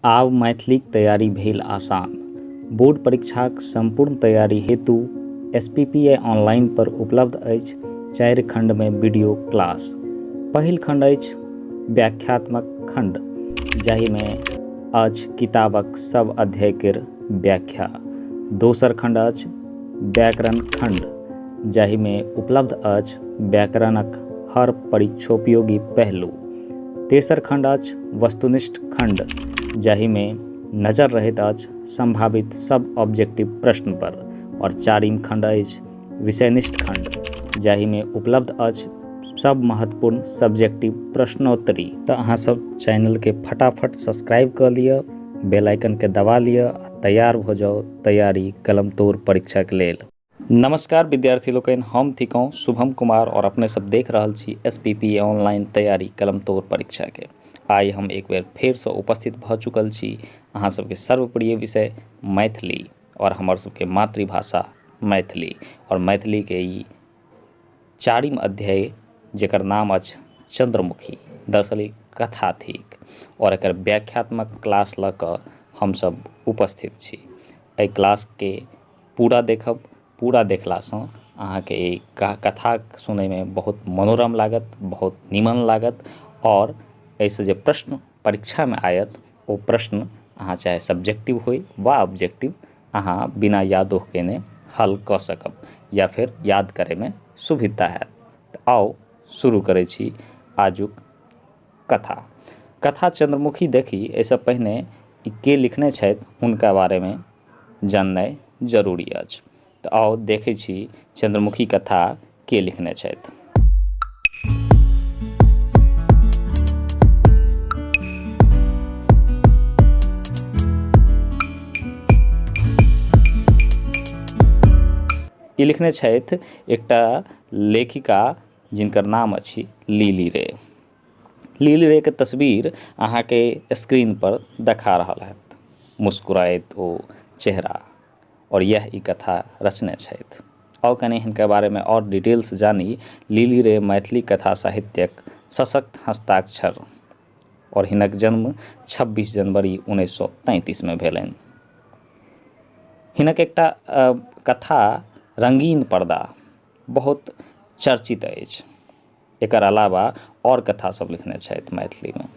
आब मैथिलीक तैयारी भेल आसान। बोर्ड परीक्षाक संपूर्ण तैयारी हेतु SPPA ऑनलाइन पर उपलब्ध अछि 4 खंडमे वीडियो क्लास। पहिल खंड अछि व्याख्यात्मक खंड, जाहिमे अछि किताबक सब अध्याय केर व्याख्या। दोसर खंड अछि व्याकरण खंड, जाहिमे उपलब्ध अछि व्याकरणक हर परीक्षोपयोगी पहलू। तेसर खंड अछि वस्तुनिष्ठ खंड, जाहिमे नजर रहैत अछि संभावित सब ऑब्जेक्टिव प्रश्न पर। और चारिम खंड अछि विषयनिष्ठ खंड, जाहिमे उपलब्ध अछि सब महत्वपूर्ण सब्जेक्टिव प्रश्नोत्तरी। तऽ अहाँ सब चैनल के फटाफट सब्सक्राइब कर लिअ, बेल आइकन के दबा लिअ, तैयार भऽ जाउ तैयारी कलमतोड़ परीक्षा के लेल। नमस्कार विद्यार्थी लोकनि, हम थिकौं शुभम कुमार और अपने सब देख रहल छी SPPA ऑनलाइन तैयारी कलमतोड़ परीक्षा के। आइ हम एक बेर फेर से उपस्थित भऽ चुकल छी अहाँ सबके सर्वप्रिय विषय मैथिली और हमर सबके मातृभाषा मैथिली और मैथिली के ई चारिम अध्याय जेकर नाम अछि चंद्रमुखी। दरअसल ई कथा थिक और एकर व्याख्यात्मक क्लास लऽ कऽ हम सब उपस्थित छी। एहि क्लास के पूरा देखब, पूरा देखलासँ अहाँके ई कथा सुनैमे बहुत मनोरम लागत, बहुत नीमन लागत और एहिसँ जे प्रश्न परीक्षामे आयत ओ प्रश्न अहाँ चाहे सब्जेक्टिव होय वा ऑब्जेक्टिव अहाँ बिना यादो केने हल कऽ सकब या फिर याद करैमे सुविधा हैत। तऽ आउ शुरू करै छी आजुक कथा। कथा चंद्रमुखी देखी एहिसँ पहिने ई के लिखने छथि हुनका बारेमे जाननाइ जरूरी अछि। तऽ आउ देखै छी चंद्रमुखी कथा के लिखने छथि। ई लिखने छथि एकटा लेखिका जिनकर नाम अछि लिली रे। लिली रे के तस्वीर अहाँके स्क्रीन पर देखा रहल हैत, मुस्कुराइत ओ चेहरा, और यह ई कथा रचने छथि। और कनि हिनका बारेमे और डिटेल्स जानी। लिली रे मैथिली कथा साहित्यक सशक्त हस्ताक्षर और हिनक जन्म 26 जनवरी 1933 में भेलनि। हिनक एकटा कथा रंगीन पर्दा बहुत चर्चित अछि। एकर अलावा और कथा सब लिखने छथि मैथिली में।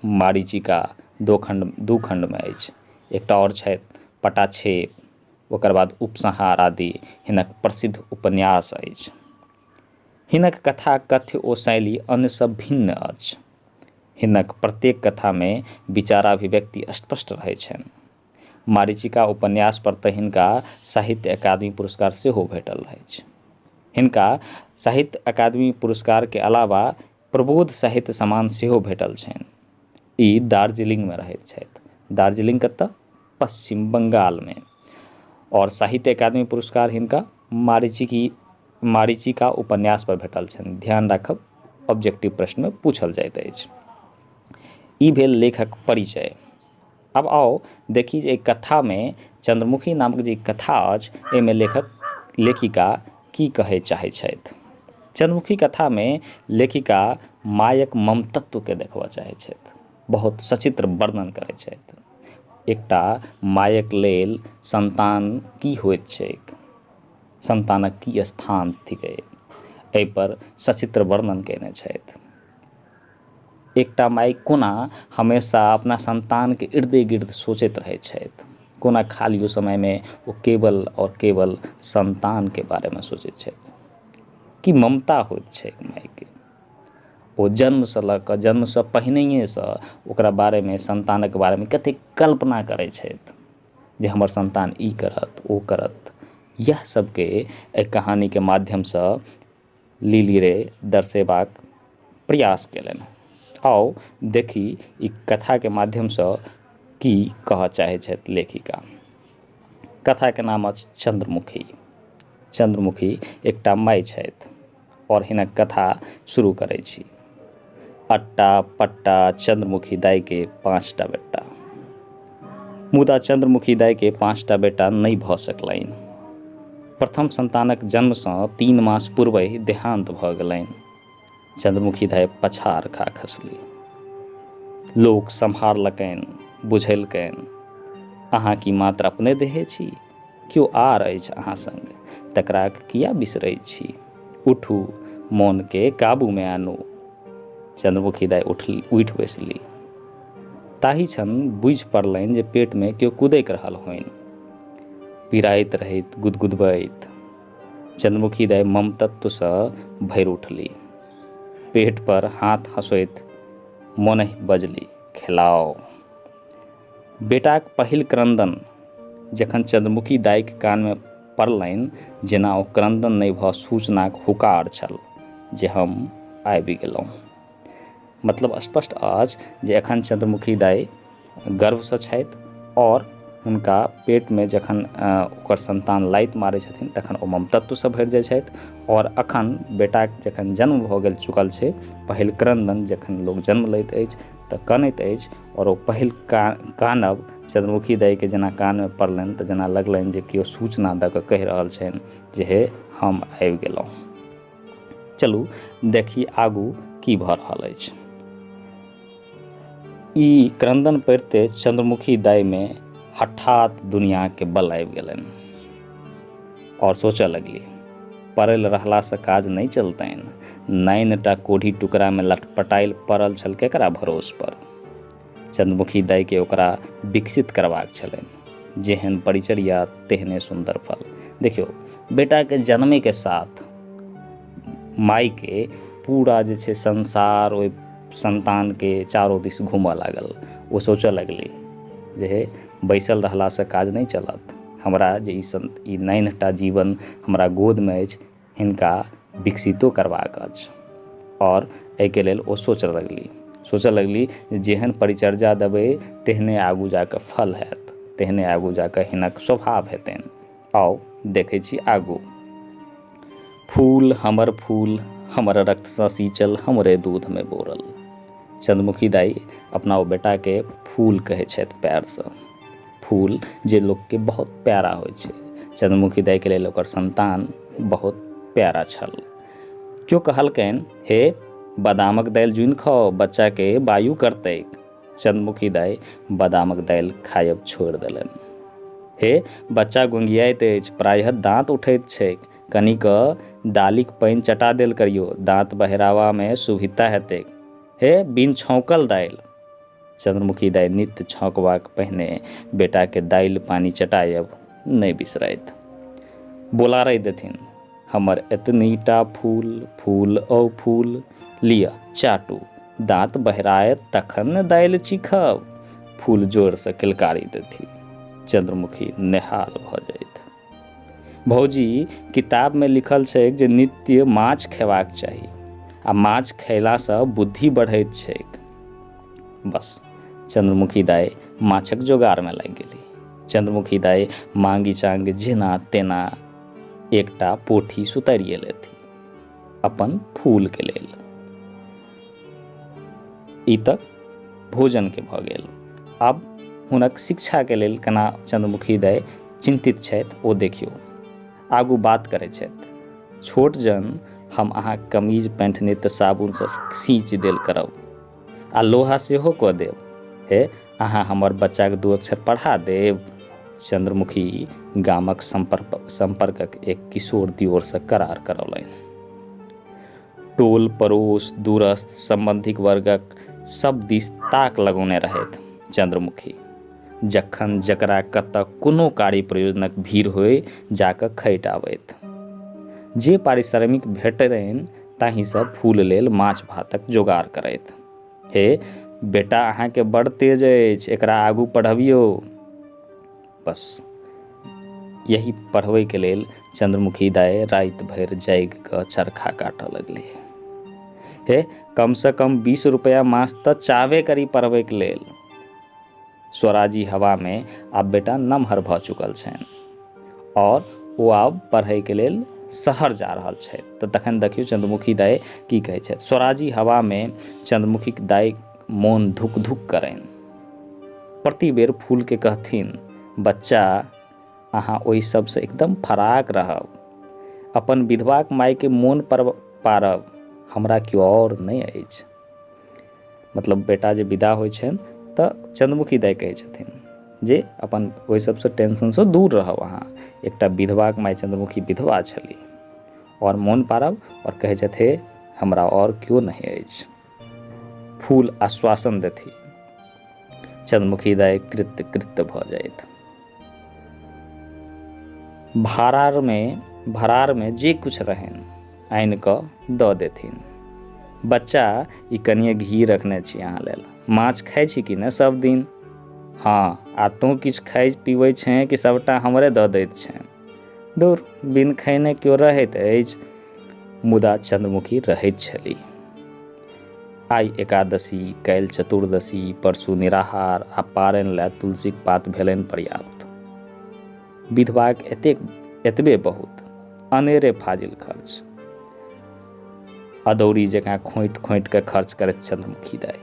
मारीचिका दू खंड में अछि। एकटा और छथि पटाक्षेप, ओकर बाद उपसंहार आदि हिनक प्रसिद्ध उपन्यास अछि। हिनक कथा कथ्य ओ शैली अन्य सब भिन्न अछि। हिनक प्रत्येक कथा में विचाराभिव्यक्ति स्पष्ट रहै छनि। मारीचिका उपन्यास पर तऽ हिनका साहित्य अकादमी पुरस्कार सेहो भेटल अछि। हिनका साहित्य अकादमी पुरस्कार के अलावा प्रबोध साहित्य सम्मान सेहो भेटल छनि। ई दार्जिलिंग में रहैत छथि। दार्जिलिंग कतऽ? पश्चिम बंगाल में। और साहित्य अकादमी पुरस्कार हिनका मारीचिका उपन्यास पर भेटल छनि। ध्यान राखब ऑब्जेक्टिव प्रश्न में पूछल जाइत अछि। ई भेल लेखक परिचय। अब आओ देखी जे कथा में चंद्रमुखी नामक जे कथा अछि एहिमे लेखिका की कहे चाहे छथि। चंद्रमुखी कथा में लेखिका मायक ममतत्व के देखबा चाहे छथि। बहुत सचित्र वर्णन करै छथि। एकटा मायक लेल संतान की होइत छैक, संतानक की स्थान थिकै, एहि पर सचित्र वर्णन केने छथि। एकटा माय कोना हमेशा अपना संतान के इर्दे गिर्द सोचैत रहै छथि, कोना खालियो समय में वो केवल और केवल संतान के बारे में सोचैत छथि। की ममता होइत छैक माय के। ओ जन्म से लऽ कऽ जन्म से पहिनहिएसँ ओकरा बारे में संतानक बारे में कतेक कल्पना करै छथि जे हमर संतान ई करत ओ करत। यह सबके एहि कहानी के माध्यम से लिली रे दर्शेबाक प्रयास केलनि। आओ देखी ई कथा के माध्यम से की कहऽ चाहे छथि लेखिका। कथा के नाम अछि चंद्रमुखी। चंद्रमुखी एकटा माय छथि और हिनक कथा शुरू करै छी। अट्टा पट्टा चंद्रमुखी दाई के 5टा बेटा। मुदा चंद्रमुखी दाई के 5टा बेटा नहि भऽ सकलनि। प्रथम संतानक जन्म सँ 3 मास पूर्वहि देहांत भऽ गेलनि। चंद्रमुखी दाई पछार खा खसली। लोक सम्हारलकनि, बुझेलकनि, अहाँ की मात्र अपने देहे छी, केओ आर अछि अहाँ संग, तकरा किया बिसरैत छी, उठू, मोनके काबूमे आनू। चंद्रमुखी दाइ उठि बैसली। ताहि क्षण बुझि पड़लनि जे पेटमे केओ कुदैक रहल होनि, पिराइत रहैत, गुदगुदबैत। चंद्रमुखी दाइ ममतत्वसँ भरि उठली, पेट पर हाथ हँसैत मोनहि बजली, खेलाओ। बेटाक पहिल क्रंदन जखन चंद्रमुखी दाइक कानमे पड़लनि, जेना ओ क्रंदन नहि भऽ सूचनाक हुकार छल जे हम आबि गेलहुँ। मतलब स्पष्ट अछि जे एखन चंद्रमुखी दाइ गर्वसँ छथि और हुनका पेटमे जखन ओकर संतान लाइत मारै छथिन तखन ओ ममतत्वसँ भरि जाइ छथि, और अखन बेटाक जखन जन्म भऽ गेल चुकल छै, पहिल क्रंदन जखन लोक जन्म लैत अछि तऽ कनैत अछि, और ओ पहिल कानब चंद्रमुखी दाइके जेना कानमे पड़लनि तऽ जेना लगलनि जे केओ सूचना दऽ कऽ कहि रहल छनि जे हे हम आबि गेलहुँ। चलू देखी आगू की भऽ रहल अछि। ई क्रंदन पड़िते चंद्रमुखी दाइमे हठात दुनियाके बल आबि गेलनि और सोचऽ लगली, पड़ल रहलासँ काज नहीं चलतनि। 9टा कोढ़ी टुकड़ामे लटपटाइल पड़ल छल केकरा भरोस पर। चंद्रमुखी दाइके ओकरा विकसित करबाक छलनि, जेहन परिचर्या तेहने सुंदर फल। देखियौ, बेटाके जन्मेके साथ मायके पूरा जे छै संसार ओहि संतानके चारों दिस घूमऽ लागल। ओ सोचऽ लगली जे हे बैसल रहलासँ काज नहीं चलत, हमरा जे ई 9टा जीवन हमरा गोदमे अछि हिनका विकसितो करबाक अछि। और एहिके लेल ओ सोचऽ लगली जेहन परिचर्या देबै तेहने आगू जाकऽ फल हैत, तेहने आगू जाकऽ हिनक स्वभाव हेतनि। आओ देखै छी आगू। फूल हमर रक्तसँ सींचल, हमरे दूधमे बोरल। चंद्रमुखी दाइ अपना ओ बेटाके फूल कहै छथि प्यारसँ, फूल जे लोकके बहुत प्यारा होइ छै। चंद्रमुखी दाइके लेल ओकर संतान बहुत प्यारा छल। केओ कहलकनि, हे बादामक दालि जूनि खाओ, बच्चाके वायु करतैक। चंद्रमुखी दाइ बादामक दालि खायब छोड़ि देलनि। हे बच्चा गुंगियाइत अछि, प्रायः दाँत उठैत छैक, कनिक दालिक पानि चटा देल करियौ, दाँत बहेरावामे सुविधा हेतैक। हे बिन छौंकल दालि। चंद्रमुखी दाइ नित्य छौंकबाक पहिने बेटाके दालि पानी चटायब नहि बिसरैत। बोलारै देथिन, हमर एतनीटा फूल औ फूल, लिअ चाटू, दाँत बहरायत तखन ने दालि चीखब। फूल जोरसँ किलकारी देथिन। चंद्रमुखी नेहाल भऽ जाइत। भौजी, किताबमे लिखल छैक जे नित्य माछ खेबाक चाही, आ माछ खयलासँ बुद्धि बढ़ैत छैक। बस चंद्रमुखी दाइ माछक जोगाड़मे लागि गेली। चंद्रमुखी दाइ मांगी चांग जेना तेना एकटा पोठी सुतरिये लेथि अपन फूलके लेल। ई तक भोजनके भऽ गेल। आब हुनक शिक्षाके लेल केना चंद्रमुखी दाइ चिंतित छथि ओ देखियौ। आगू बात करैत छथि, छोट जन हम अहाँक कमीज पैंट नित्य साबुनसँ सींच देल करब, आ लोहा सेहो कऽ देब। हे अहाँ हमर बच्चाके 2 अक्षर पढ़ा देब। चंद्रमुखी गामक संपर्कक एक किशोर दियोरसँ करार करौलनि। टोल पड़ोस दूरस्थ संबंधिक वर्गक सब दिस ताक लगौने रहैत चंद्रमुखी। जखन जकरा कतऽ कोनो कार्य प्रयोजनक भीड़ होय जाकऽ खटि आबैत। जे पारिश्रमिक भेटैन ताहिसँ फूल लेल माछ भातक जोगाड़ करैत। हे बेटा अहाँके बड़ तेज अछि, एकरा आगू पढ़बियौ। बस यही पढ़बैके लेल चंद्रमुखी दाइ राति भरि जागि कऽ चरखा काटऽ लगली। हे कमसँ कम 20 रुपया मास तऽ चाहबे करी पढ़बैके लेल। स्वराजी हवामे आब बेटा नमहर भऽ चुकल छनि और ओ आब पढ़ैके लेल शहर जा रहल छथि। तऽ तखन देखियौ चंद्रमुखी दाइ की कहै छथि। स्वराजी हवामे चंद्रमुखी दाइ मोन धुक धुक करैन। प्रति बेर फूलके कहथिन, बच्चा अहाँ ओहि सबसँ एकदम फराक रहब, अपन विधवाक मायके मोन पारब, हमरा केओ और नहि अछि। मतलब बेटा जे विदा होइ छनि तऽ चंद्रमुखी दाइ कहै छथिन जे अपन ओहि सबसँ टेंशनसँ दूर रहब अहाँ। एकटा विधवाक माय चंद्रमुखी विधवा छलीह और मौन पारब और कहै छथि हमरा और केओ नहीं अछि। फूल आश्वासन देथि, चंद्रमुखी दाइ कृत्य कृत्य भऽ जाइत। भरार में जे कुछ रहनि आनि कऽ दऽ देथिन। बच्चा ई कनिए घी रखने छी अहाँ लेल, माछ खाइ छी कि नहि सब दिन? हाँ, आ तू किछु खाइ पीबै छें कि सबटा हमरे दऽ दैत छें? दूर, बिन खैने केओ रहैत अछि? मुदा चंद्रमुखी रहैत छलीह। आइ एकादशी, काल्हि चतुर्दशी, परसू निराहार आ पारनि लए तुलसीक पात भेलनि पर्याप्त। विधवाक एतबे बहुत, अनेरे फाजिल खर्च। अदौरी जकाँ खोंटि खोंटि कऽ खर्च करैत चंद्रमुखी दाइ।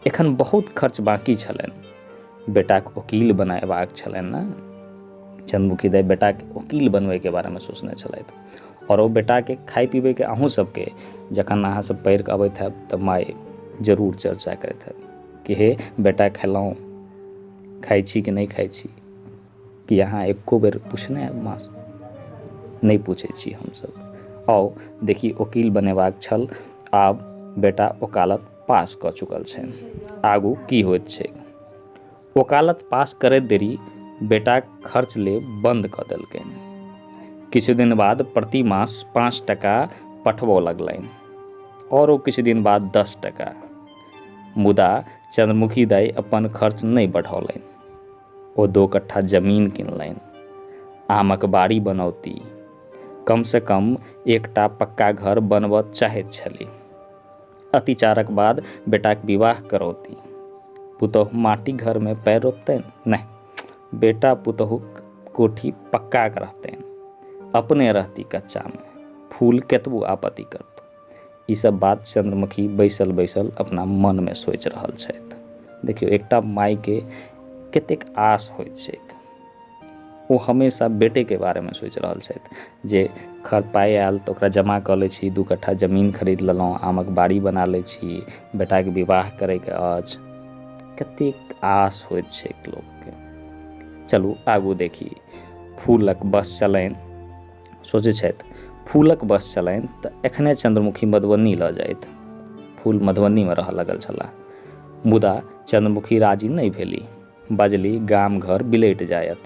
एखन बहुत खर्च बाकी छलनि। बेटाक वकील बनयबाक छलनि ने। चंद्रमुखी दाइ बेटाके वकील बनबैके बारेमे सोचने छलथि और ओ बेटाके खाइ पीबैके अहूँ सबके जखन अहाँ सब पढ़ि कऽ अबैत हैब तऽ माय जरूर चर्चा करैत हैब कि हे बेटा खेलहुँ, खाइ छी कि नहि खाइ छी? कि अहाँ एको बेर पूछने हैब माँ? नहि पूछै छी हमसब। आउ देखी, वकील बनेबाक छल, आब बेटा वकालत पास कऽ चुकल छनि, आगू की होइत छै? वकालत पास करैत देरी बेटाक खर्च लेब बंद कऽ देलकनि। किछु दिन बाद प्रति मास 5 टका पठबऽ लगलनि और ओ किछु दिन बाद 10 टका। मुदा चंद्रमुखी दाइ अपन खर्च नहि बढ़ौलनि। ओ 2 कट्ठा जमीन किनलनि, आमक बाड़ी बनौती, कम से कम एकटा पक्का घर बनबऽ चाहैत छलीह। अतिचारक बाद बेटाक विवाह करौती। पुतहु माटी घर में पैर रोपतनि? नहीं, बेटा पुतहुक कोठी पक्का के रहतनि, अपने रहती कच्चा में। फूल केतबो आपत्ति करत। ई सब बात चंद्रमुखी बैसल बैसल अपना मन में सोचि रहल छथि। देखियौ, एकटा माय के कतेक आस होइत छैक। ओ हमेशा बेटेके बारेमे सोचि रहल छथि जे खर पाइ आयल तऽ ओकरा जमा कऽ लै छी, 2 कट्ठा जमीन खरीद लेलहुँ, आमक बाड़ी बना लै छी, बेटाके विवाह करैके अछि। कतेक आस होइत छैक लोकके। चलू आगू देखी। फूलक बस चलनि, सोचै छथि फूलक बस चलनि तऽ एखने चंद्रमुखी मधुबनी लऽ जाइत। फूल मधुबनीमे रहऽ लगल छलाह। मुदा चंद्रमुखी राजी नहि भेली। बजली गाम घर बिलैट जायत।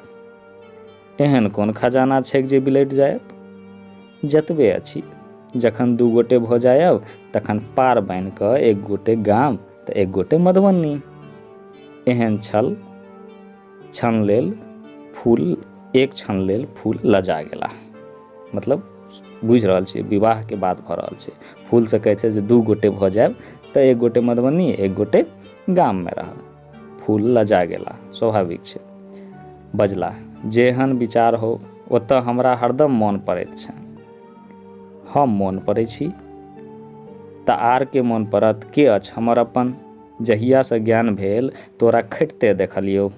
एहन कोन खजाना छैक जे बिलैट जायत? जतबे अछि, जखन 2 गोटे भऽ जायब तखन पार बान्हि कऽ एक गोटे गाम तऽ एक गोटे मधुबनी। एहन क्षण लेल फूल लजा गेला। मतलब बुझि रहल छी विवाहके बात भऽ रहल छै। फूल से कहै छै जे 2 गोटे भऽ जायब तऽ एक गोटे मधुबनी एक गोटे गाममे रहब। फूल लजा गेला, स्वाभाविक छै। बजला, जेहन विचार हो ओतऽ हमरा हरदम मोन पड़ैत छै। हम मोन पड़ै छी तऽ आर के मोन पड़त? के अछि हमर अपन? जहियासँ ज्ञान भेल तोरा खटिते देखलियौ,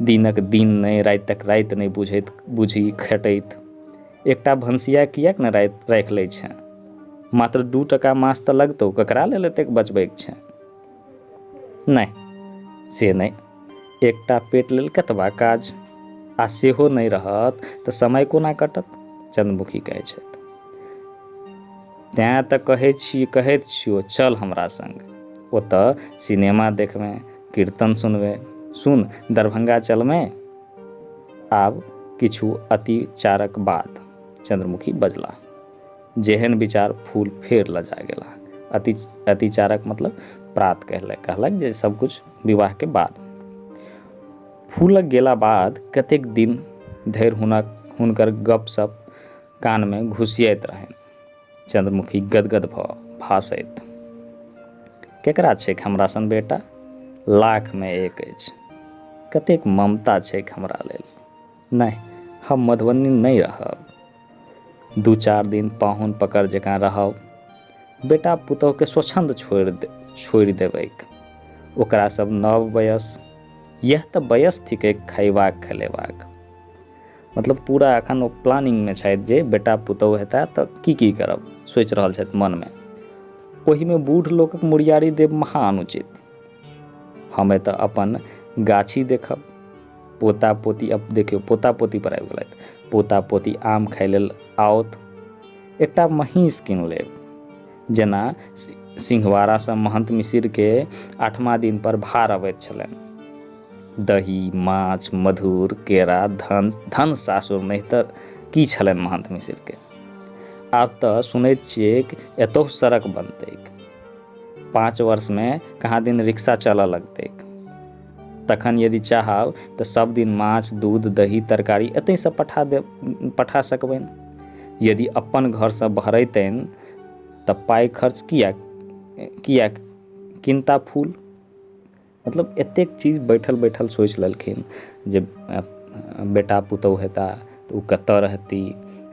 दिनक दिन नहि रातिक राति नहि बुझी खटैत। एकटा भनसिया किएक न राखि लै छै? मात्र 2 टका मास तऽ लगतौ, ककरा लेल एतेक बचबैक छै? नहि, से नहि, एकटा पेट लेल कतबा काज, आ सेहो नहि रहत तऽ समय कोना कटत? चंद्रमुखी कहै छथि। तेँ तऽ कहैत छियौ चल हमरा संग। ओतऽ सिनेमा देखबै, कीर्तन सुनबै। सुन, दरभंगा चलबै? आब किछु अतिचारक बाद चंद्रमुखी बजला। जेहन विचार फूल फेर लजा गेला। अतिचारक मतलब प्रात कहलक जे सब कुछ विवाह के बाद। फूलक गेला बाद कतेक दिन धरि हुनकर गपशप कान में घुसियैत रहनि। चंद्रमुखी गदगद भऽ भासैत। केकरा छैक हमरा सन बेटा? लाख में एक अछि। कतेक ममता छैक हमरा लेल। नहि, हम मधुबनी नहि रहब। 2-4 दिन पाहुन पकर जकाँ रहब। बेटा पुतहुके स्वच्छंद छोड़ि देबैक। ओकरा सब नव बयस, यह तऽ बयस थिकै खयबाक खेलेबाक। मतलब पूरा एखन ओ प्लानिंग में छथि जे बेटा पुतहु हेता तऽ की करब, सोचि रहल छथि मन में। ओहिमे बूढ़ लोकक मुरियारी देब महा अनुचित। हमें तऽ अपन गाछी देखब। पोता पोती, अब देखियौ पोता पोती पर आबि गेलथि। पोता पोती आम खाय लेल आओत, एकटा महींस कीन लेब। जेना सिंहवाड़ासँ महंत मिसिरके 8वाँ दिन पर भार अबैत छलनि। दही, माछ, मधुर, केरा, धन सासुर नहि तऽ की छलनि महंत मिसिरके। आब तऽ सुनैत छियै एतहु सड़क बनतैक, 5 वर्षमे कहाँ दिन रिक्शा चलऽ लगतैक। तखन यदि चाहब तऽ सब दिन माछ, दूध, दही, तरकारी एतयसँ पठा सकबनि। यदि अपन घरसँ भरैतनि तऽ पाइ खर्च किया किनता फूल। मतलब एतेक चीज बैठल बैठल सोचि लेलखिन जे बेटा पुतहु हेता तऽ ओ कतऽ रहती,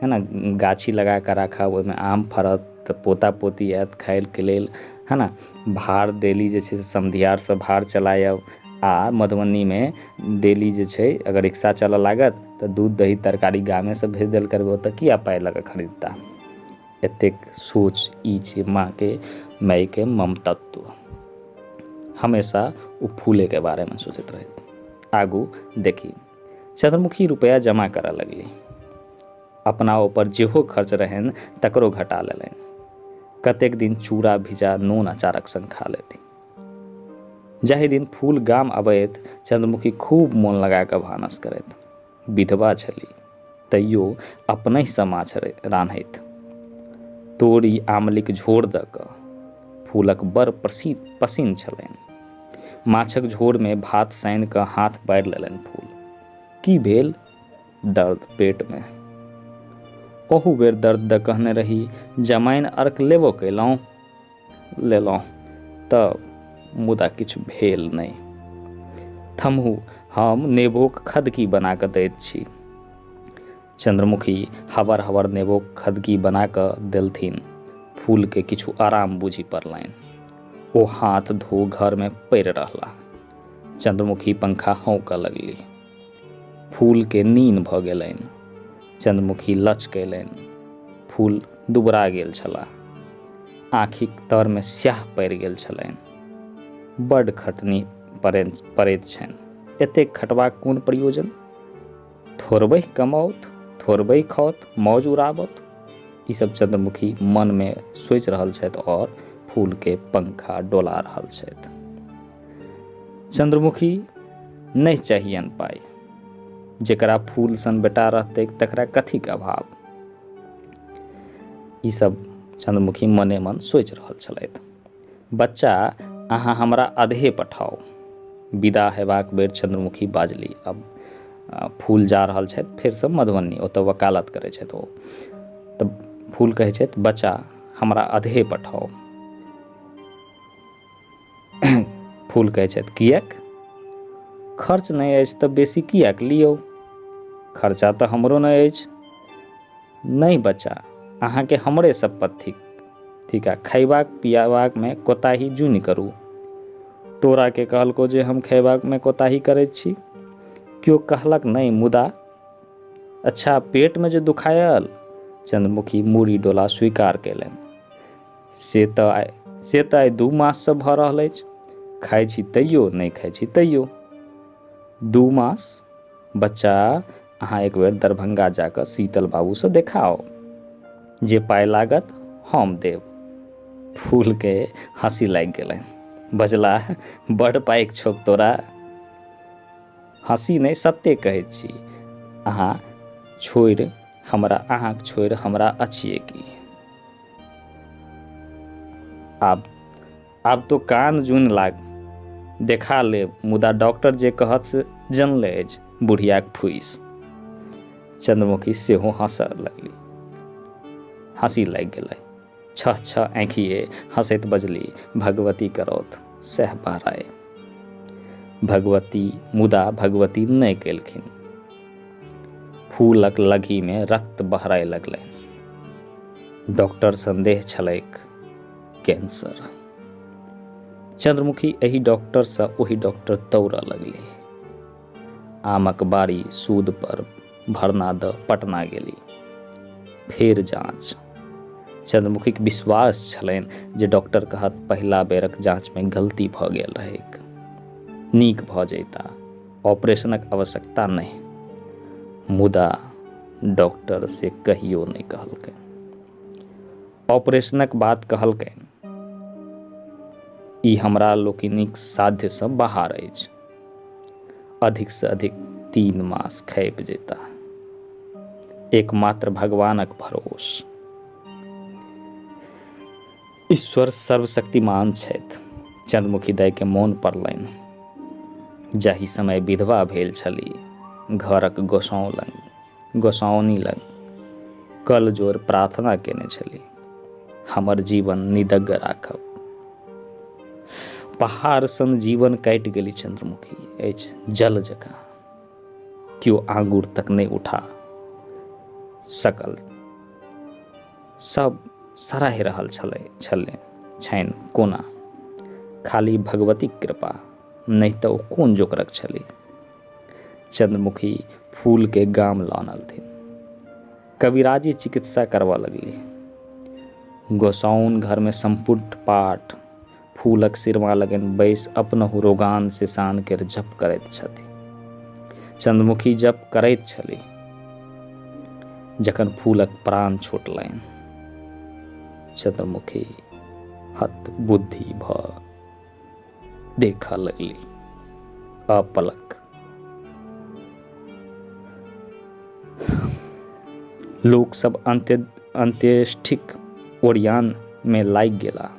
है ना। गाछी लगा कऽ राखब, ओहिमे आम फड़त तऽ पोता पोती आयत खायके लेल, है ना। भार डेली जे छै से समधियारसँ भार चलायब, आ मधुबनीमे डेली जे छै अगर रिक्शा चलऽ लागत तऽ दूध दही तरकारी गामेसँ भेज देल करबै, ओतऽ किया पाइ लऽ कऽ खरीदता। एतेक सोच ई छै माँके, मायके ममतत्व। हमेशा ओ फूलेके बारेमे सोचैत रहैत। आगू देखी, चंद्रमुखी रुपैआ जमा करऽ लगली। अपना ऊपर जेहो खर्च रहनि तकरो घटा लेलनि। कतेक दिन चूड़ा भिजा नून अचारक संग खा लेती। जाहि दिन फूल गाम अबैत चंद्रमुखी खूब मोन लगा कऽ भानस करैत। विधवा छली तैयो अपनहिसँ माछ रान्हैत। तोरी आमलीक झोर दऽ कऽ। फूलक बड़ पसिन छलनि। माछक झोरमे भात सानि कऽ हाथ बारि लेलनि फूल। की भेल? दर्द पेटमे। ओहू बेर दर्द दऽ कहने रही जमाइन अर्क लेबो केलहुँ। लेलहुँ तऽ मुदा किछु भेल नहि। थमहू, हम नेबोक खदकी बना कऽ दैत छी। चंद्रमुखी हबर हबर नेबोक खदकी बना कऽ देलथिन। फूलके किछु आराम बुझि पड़लनि। ओ हाथ धो घरमे पड़ि रहलाह। चंद्रमुखी पंखा हौंकऽ लगली। फूलके नींद भऽ गेलनि। चंद्रमुखी लच कयलनि। फूल दुबरा गेल छलाह। आँखिक तरमे स्याह पड़ि गेल छलनि। बड्ड खटनी पड़ैत छनि। एतेक खटबाक कोन प्रयोजन? थोड़बहि कमाओत, थोड़बहि खाओत, मौज उड़ाबत। ई सब चंद्रमुखी मनमे सोचि रहल छथि और फूलके पंखा डोला रहल छथि। चंद्रमुखी नहि चाहियनि पाइ। जेकरा फूल सन बेटा रहतै तकरा कथीके अभाव। ई सब चंद्रमुखी मने मन सोचि रहल छलथि। बच्चा, अहाँ हमरा अधे पठाउ। विदा हेबाक बेर चंद्रमुखी बाजली। अब फूल जा रहल छथि फेरसँ मधुबनी, ओतऽ वकालत करै छथि ओ। तऽ फूल कहै छथि, बच्चा हमरा अधे पठाउ। फूल कहै छथि, किएक? खर्च नहि अछि तऽ बेसी किएक लियौ? खर्चा तऽ हमरो नहि अछि। नहि बच्चा, अहाँके हमरे सम्पत्ति थिक, खयबाक पियबाकमे कोताही जुनि करू। तोराके कहलको जे हम खयबाकमे कोताही करैत छी? केओ कहलक नहि, मुदा अच्छा पेटमे जे दुखायल। चंद्रमुखी मूड़ी डोला स्वीकार केलनि। से तऽ आइ 2 माससँ भऽ रहल अछि। खाइ छी तैयो, नहि खाइ छी तैयो। 2 मास? बच्चा, अहाँ एक बेर दरभंगा जाकऽ शीतल बाबूसँ देखाओ। जे पाइ लागत हम देब। फूलके हंसी लागि गेलनि। बजलाह, बड़ पाइक छौक तोरा। हंसी नहि, सत्ते कहैत छी। अहाँक छोड़ि हमरा अछिए की। आब तो कान जुन लाग देखा लेब, मुदा डॉक्टर जे कहत से जनले अछि। बुढ़ियाक फुइस। चंद्रमुखी सेहो हंसऽ लगली। हंसी लागि गेलै। छह आँखिए हंसैत बजली, भगवती करौथ सएह बहराए। मुदा भगवती नहि केलखिन। फूलक लघीमे रक्त बहराए लगलनि। डॉक्टर संदेह छलैक कैंसर। चंद्रमुखी एहि डॉक्टरसँ ओहि डॉक्टर दौड़ऽ लगली। आमक बारी सूद पर भरना दऽ पटना गेली। फेर जाँच। चंद्रमुखीक विश्वास छलनि जे डॉक्टर कहत पहिला बेरक जाँचमे गलती भऽ गेल रहैक। नीक भऽ जैता, ऑपरेशनक आवश्यकता नहि। मुदा डॉक्टर से कहियो नहि कहलकै। ऑपरेशनक बात कहलकै, ई हमरा लोकनिक साध्यसँ बाहर अछि। अधिकसँ अधिक 3 मास खपि जेता। एकमात्र भगवानक भरोस। ईश्वर सर्वशक्तिमान छथि। चंद्रमुखी दाइ के मोन पड़लनि। जाहि समय विधवा भेल छली, घरक गोसाउनी लग कल जोर प्रार्थना केने छली, हमर जीवन निदग्ग राखब। पहाड़ सन जीवन काटि गेली चंद्रमुखी अछि, जल जकाँ। क्यों आंगुर तक नहीं उठा सकल। सब सराहि रहल छनि कोना। खाली भगवतीक कृपा, नहीं तऽ ओ कोन जोकरक छली। चंद्रमुखी फूल के गाम लानलथिन। कविराजी चिकित्सा करवा लगली। गोसाउन घर में संपुट पाठ फूलक सिरमा लगन बैस अपनहु रोगान से सान के जप करैत छथि। चंद्रमुखी जप करैत छली जखन फूलक प्राण छूटलनि। चंद्रमुखी हत बुद्धि भ देखा लगली अपलक। लोक सब अंत्येष्टिक ओरियान में लागि गेला।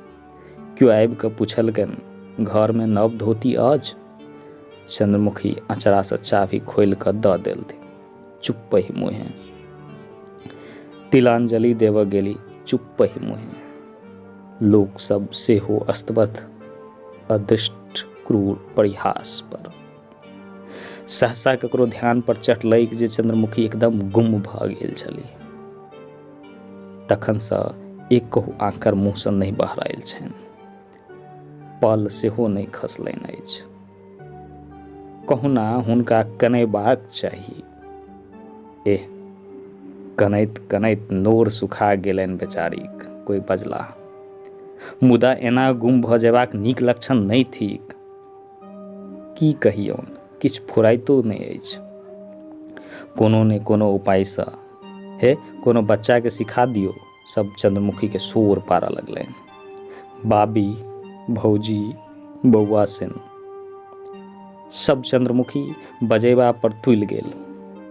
क्यों आबि कऽ पुछलकनि, घर में नव धोती अछि? चंद्रमुखी अचरा से चाभी खोलि कऽ दऽ देलथिन। चुप्पहि मुँहे। तिलांजलि देव गेली चुप्पहि मुँहे। लोक सब सेहो अस्तबद्ध, अदृष्ट क्रूर परिहास पर। सहसा ककरो ध्यान पर चढ़लैक जे चंद्रमुखी एकदम गुम भऽ गेल छली। तखन सँ एक कहू आँखर मुँह सँ नहि बहरायल छनि। पल सेहो नहि खसलनि अछि। कहुना हुनका कनेबाक चाही। एह, कनैत कनैत नोर सुखा गेलनि बेचारीक, कोई बजला। मुदा एना गुम भऽ जेबाक नीक लक्षण नहि थिक। की कहियौन, किछु फुराइतो नहि अछि। कोनो ने कोनो उपायसँ हे कोनो बच्चा के सिखा दियौ। सब चंद्रमुखी के शोर पारऽ लगलनि। बाबी, भौजी, बौआ सिन सब चंद्रमुखी बजेबा पर तुलि गेल।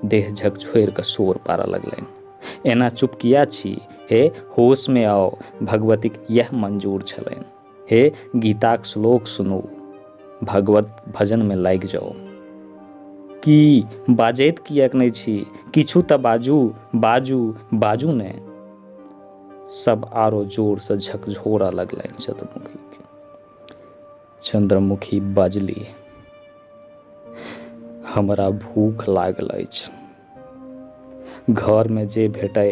देह झकझोरि कऽ शोर पारऽ लगलनि। एना चुप किया छी? हे होश में आओ। भगवतीक यह मंजूर छलनि। हे गीताक श्लोक सुनू, भगवत भजन में लागि जाओ। की बाजैत किएक नहि छी? किछु तऽ बाजू, बाजू, बाजू ने। सब आरो जोर से झकझोरऽ लगलनि चंद्रमुखी के। चंद्रमुखी बाजली, हमरा भूख लागल अछि। घर में जे भेटै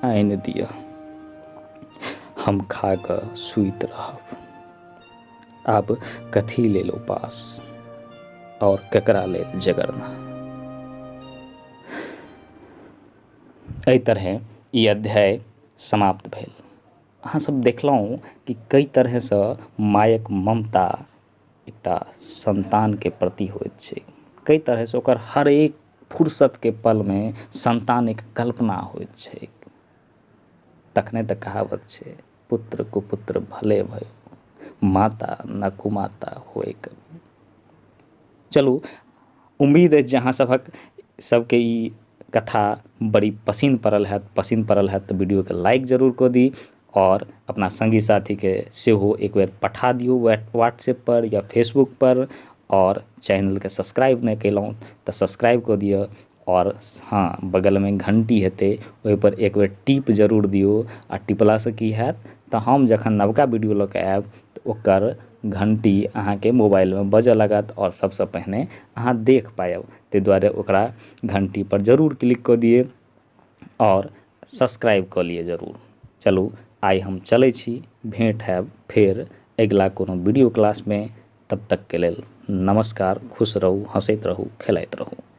आनि दिअ, हम खा कऽ सुति रहब। आब कथी लेल उपास और केकरा लेल जगरना। एहि तरहे ई अध्याय समाप्त भेल। अहाँ सब देखलहुँ कि कई तरहसँ मायक ममता एकटा संतान के प्रति होइत छै। कई तरहसँ ओकर हर एक फुर्सत के पल में संतान एक कल्पना होइत छै। तखने तऽ कहावत छै, पुत्र कुपुत्र भले भयो, माता न कुमाता होय कभी। चलू, उम्मीद अछि जे अहाँ सबके ई कथा बड़ी पसिन पड़ल हैत। तऽ वीडियो के लाइक जरूर कऽ दी और अपना संगी साथी के सेहो एक बेर पठा दियौ व्हाट्सएप पर या फेसबुक पर। और चैनल के सब्सक्राइब नहि केलहुँ तऽ सब्सक्राइब कऽ दिअ। और हाँ, बगल में घंटी हेतै, ओहि पर एक बेर टिप जरूर दियौ। आ टिपलासँ की हैत तऽ हम जखन नवका वीडियो लऽ कऽ आयब तऽ ओकर घंटी अहाँके मोबाइल में बजऽ लागत और सबसँ पहिने अहाँ देख पायब। ताहि दुआरे ओकरा घंटी पर जरूर क्लिक कऽ दियै और सब्सक्राइब कऽ लिअ जरूर। चलू, आइ हम चलै छी। भेंट हैब फेर अगिला कोनो वीडियो क्लास में। तब तक के लेल नमस्कार। खुश रहू, हंसैत रहू, खेलाइत रहू।